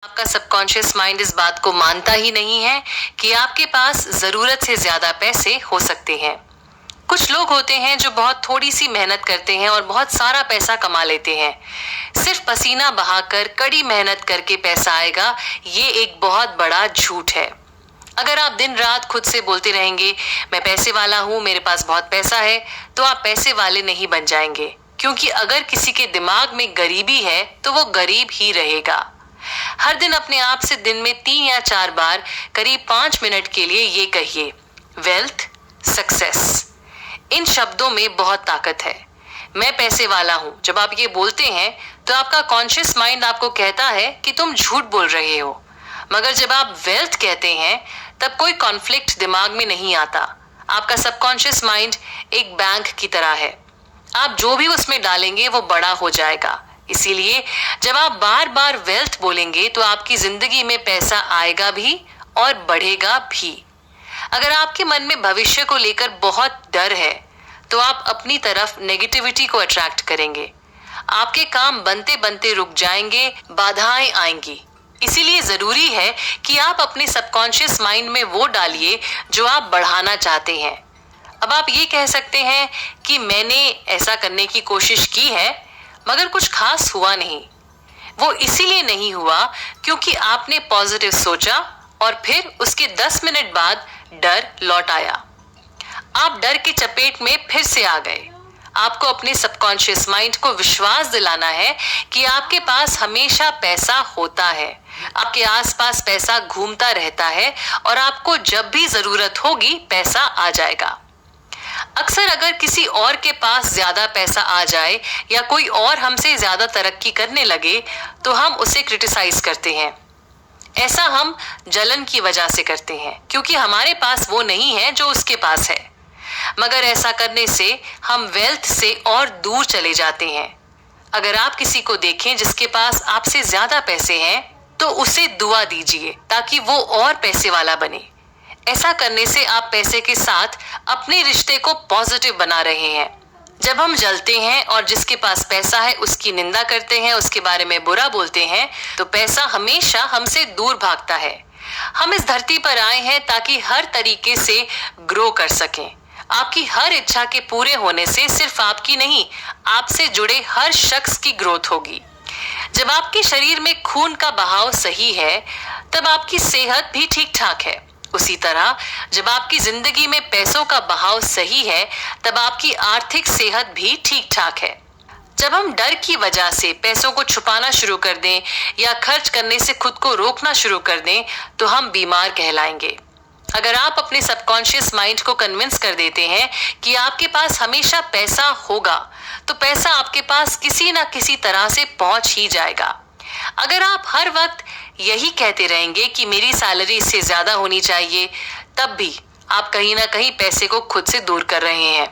आपका subconscious mind इस बात को मानता ही नहीं है कि आपके पास जरूरत से ज्यादा पैसे हो सकते हैं। कुछ लोग होते हैं जो बहुत थोड़ी सी मेहनत करते हैं और बहुत सारा पैसा कमा लेते हैं। सिर्फ पसीना बहाकर कड़ी मेहनत करके पैसा आएगा, ये एक बहुत बड़ा झूठ है। अगर आप दिन रात खुद से बोलते रहेंगे मैं पैसे वाला हूँ, मेरे पास बहुत पैसा है, तो आप पैसे वाले नहीं बन जाएंगे। क्योंकि अगर किसी के दिमाग में गरीबी है तो वो गरीब ही रहेगा। हर दिन अपने आप से दिन में 3 या 4 बार करीब 5 मिनट के लिए ये कहिए, वेल्थ, सक्सेस। इन शब्दों में बहुत ताकत है। मैं पैसे वाला हूं। जब आप ये बोलते हैं तो आपका कॉन्शियस माइंड आपको कहता है कि तुम झूठ बोल रहे हो। मगर जब आप वेल्थ कहते हैं तब कोई कॉन्फ्लिक्ट दिमाग में नहीं आता। आपका सबकॉन्शियस माइंड एक बैंक की तरह है। आप जो भी उसमें डालेंगे वो बड़ा हो जाएगा। इसीलिए जब आप बार बार वेल्थ बोलेंगे तो आपकी जिंदगी में पैसा आएगा भी और बढ़ेगा भी। अगर आपके मन में भविष्य को लेकर बहुत डर है तो आप अपनी तरफ नेगेटिविटी को अट्रैक्ट करेंगे। आपके काम बनते बनते रुक जाएंगे, बाधाएं आएंगी। इसीलिए जरूरी है कि आप अपने सबकॉन्शियस माइंड में वो डालिए जो आप बढ़ाना चाहते हैं। अब आप ये कह सकते हैं कि मैंने ऐसा करने की कोशिश की है मगर कुछ खास हुआ नहीं। वो इसीलिए नहीं हुआ क्योंकि आपने पॉजिटिव सोचा और फिर उसके 10 मिनट बाद डर लौट आया। आप डर की चपेट में फिर से आ गए। आपको अपने सबकॉन्शियस माइंड को विश्वास दिलाना है कि आपके पास हमेशा पैसा होता है। आपके आसपास पैसा घूमता रहता है और आपको जब भी जरूरत होगी पैसा आ जाएगा। अक्सर अगर किसी और के पास ज्यादा पैसा आ जाए या कोई और हमसे ज्यादा तरक्की करने लगे तो हम उसे क्रिटिसाइज करते हैं। ऐसा हम जलन की वजह से करते हैं क्योंकि हमारे पास वो नहीं है जो उसके पास है। मगर ऐसा करने से हम वेल्थ से और दूर चले जाते हैं। अगर आप किसी को देखें जिसके पास आपसे ज्यादा पैसे हैं तो उसे दुआ दीजिए ताकि वो और पैसे वाला बने। ऐसा करने से आप पैसे के साथ अपने रिश्ते को पॉजिटिव बना रहे हैं। जब हम जलते हैं और जिसके पास पैसा है उसकी निंदा करते हैं, उसके बारे में बुरा बोलते हैं, तो पैसा हमेशा हमसे दूर भागता है। हम इस धरती पर आए हैं ताकि हर तरीके से ग्रो कर सकें। आपकी हर इच्छा के पूरे होने से सिर्फ आपकी नहीं, आपसे जुड़े हर शख्स की ग्रोथ होगी। जब आपके शरीर में खून का बहाव सही है तब आपकी सेहत भी ठीक ठाक है। उसी तरह जब आपकी जिंदगी में पैसों का बहाव सही है तब आपकी आर्थिक सेहत भी ठीक ठाक है। जब हम डर की वजह से पैसों को छुपाना शुरू कर दें या खर्च करने से खुद को रोकना शुरू कर दें तो हम बीमार कहलाएंगे। अगर आप अपने सबकॉन्शियस माइंड को कन्विंस कर देते हैं कि आपके पास हमेशा पैसा होगा तो पैसा आपके पास किसी ना किसी तरह से पहुंच ही जाएगा। अगर आप हर वक्त यही कहते रहेंगे कि मेरी सैलरी इससे ज्यादा होनी चाहिए, तब भी आप कहीं ना कहीं पैसे को खुद से दूर कर रहे हैं।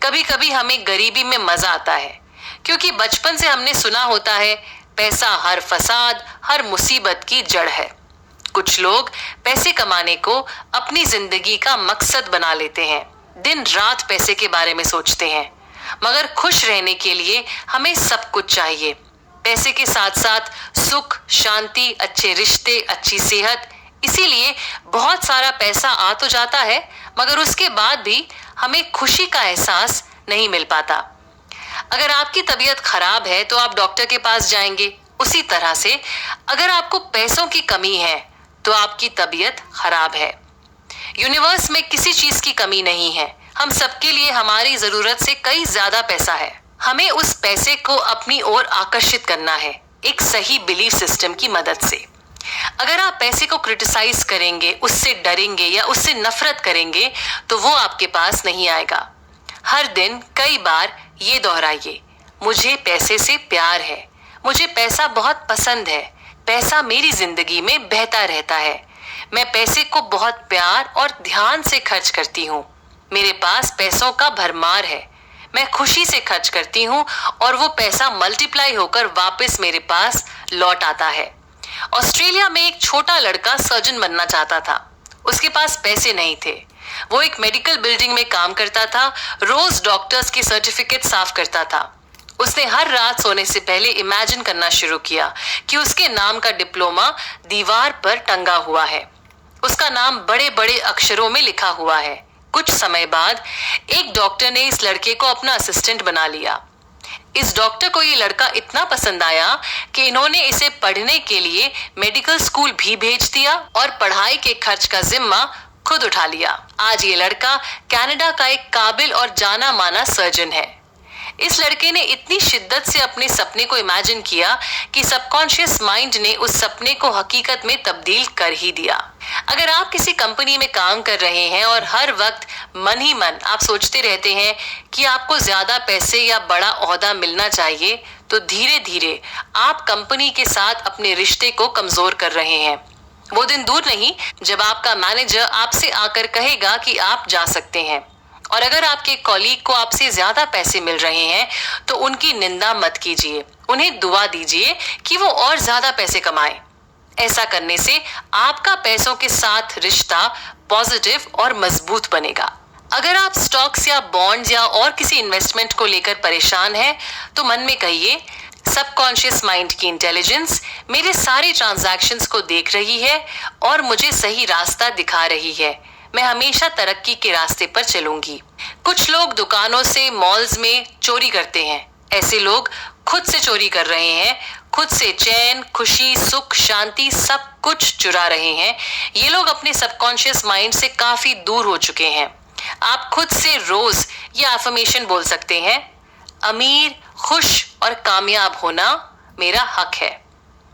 कभी कभी हमें गरीबी में मजा आता है क्योंकि बचपन से हमने सुना होता है पैसा हर फसाद, हर मुसीबत की जड़ है। कुछ लोग पैसे कमाने को अपनी जिंदगी का मकसद बना लेते हैं, दिन रात पैसे के बारे में सोचते हैं। मगर खुश रहने के लिए हमें सब कुछ चाहिए। पैसे के साथ साथ सुख, शांति, अच्छे रिश्ते, अच्छी सेहत। इसीलिए बहुत सारा पैसा आ तो जाता है मगर उसके बाद भी हमें खुशी का एहसास नहीं मिल पाता। अगर आपकी तबीयत खराब है तो आप डॉक्टर के पास जाएंगे। उसी तरह से अगर आपको पैसों की कमी है तो आपकी तबीयत खराब है। यूनिवर्स में किसी चीज की कमी नहीं है। हम सबके लिए हमारी जरूरत से कई ज्यादा पैसा है। हमें उस पैसे को अपनी ओर आकर्षित करना है एक सही बिलीफ सिस्टम की मदद से। अगर आप पैसे को क्रिटिसाइज करेंगे, उससे डरेंगे या उससे नफरत करेंगे तो वो आपके पास नहीं आएगा। हर दिन कई बार ये दोहराइए, मुझे पैसे से प्यार है, मुझे पैसा बहुत पसंद है, पैसा मेरी जिंदगी में बहता रहता है, मैं पैसे को बहुत प्यार और ध्यान से खर्च करती हूँ, मेरे पास पैसों का भरमार है, मैं खुशी से खर्च करती हूँ और वो पैसा मल्टीप्लाई होकर वापस मेरे पास लौट आता है। ऑस्ट्रेलिया में एक छोटा लड़का सर्जन बनना चाहता था। उसके पास पैसे नहीं थे। वो एक मेडिकल बिल्डिंग में काम करता था, रोज डॉक्टर्स के सर्टिफिकेट साफ करता था। उसने हर रात सोने से पहले इमेजिन करना शुरू किया कि उसके नाम का डिप्लोमा दीवार पर टंगा हुआ है, उसका नाम बड़े बड़े अक्षरों में लिखा हुआ है। कुछ समय बाद एक डॉक्टर ने इस लड़के को अपना असिस्टेंट बना लिया। इस डॉक्टर को ये लड़का इतना पसंद आया कि इन्होंने इसे पढ़ने के लिए मेडिकल स्कूल भी भेज दिया और पढ़ाई के खर्च का जिम्मा खुद उठा लिया। आज ये लड़का कनाडा का एक काबिल और जाना माना सर्जन है। इस लड़के ने इतनी शिद्दत से अपने सपने को इमेजिन किया कि सबकॉन्शियस माइंड ने उस सपने को हकीकत में तब्दील कर ही दिया। अगर आप किसी कंपनी में काम कर रहे हैं और हर वक्त मन ही मन आप सोचते रहते हैं कि आपको ज्यादा पैसे या बड़ा ओहदा मिलना चाहिए, तो धीरे धीरे आप कंपनी के साथ अपने रिश्ते को कमजोर कर रहे हैं। वो दिन दूर नहीं जब आपका मैनेजर आपसे आकर कहेगा कि आप जा सकते हैं। और अगर आपके कॉलीग को आपसे ज्यादा पैसे मिल रहे हैं तो उनकी निंदा मत कीजिए, उन्हें दुआ दीजिए कि वो और ज्यादा पैसे कमाएं। ऐसा करने से आपका पैसों के साथ रिश्ता पॉजिटिव और मजबूत बनेगा। अगर आप स्टॉक्स या बॉन्ड्स या और किसी इन्वेस्टमेंट को लेकर परेशान हैं तो मन में कहिए, सबकॉन्शियस माइंड की इंटेलिजेंस मेरे सारे ट्रांजैक्शंस को देख रही है और मुझे सही रास्ता दिखा रही है। मैं हमेशा तरक्की के रास्ते पर चलूंगी। कुछ लोग दुकानों से, मॉल्स में चोरी करते हैं। ऐसे लोग खुद से चोरी कर रहे हैं, खुद से चैन, खुशी, सुख, शांति सब कुछ चुरा रहे हैं। ये लोग अपने सबकॉन्शियस माइंड से काफी दूर हो चुके हैं। आप खुद से रोज ये अफर्मेशन बोल सकते हैं, अमीर, खुश और कामयाब होना मेरा हक है।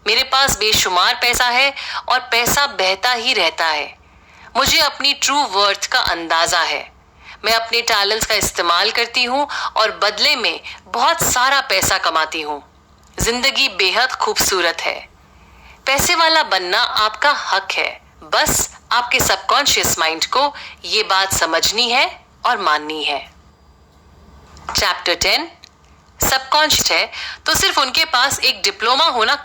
मेरे पास बेशुमार पैसा है और पैसा बहता ही रहता है। मुझे अपनी ट्रू वर्थ का अंदाजा है। मैं अपने टैलेंट्स का इस्तेमाल करती हूँ और बदले में बहुत सारा पैसा कमाती हूँ। जिंदगी बेहद खूबसूरत है। पैसे वाला बनना आपका हक है, बस आपके सबकॉन्शियस माइंड को ये बात समझनी है और माननी है। चैप्टर 10 सबकॉन्शियस है तो सिर्फ उनके पास एक डिप्लोमा होना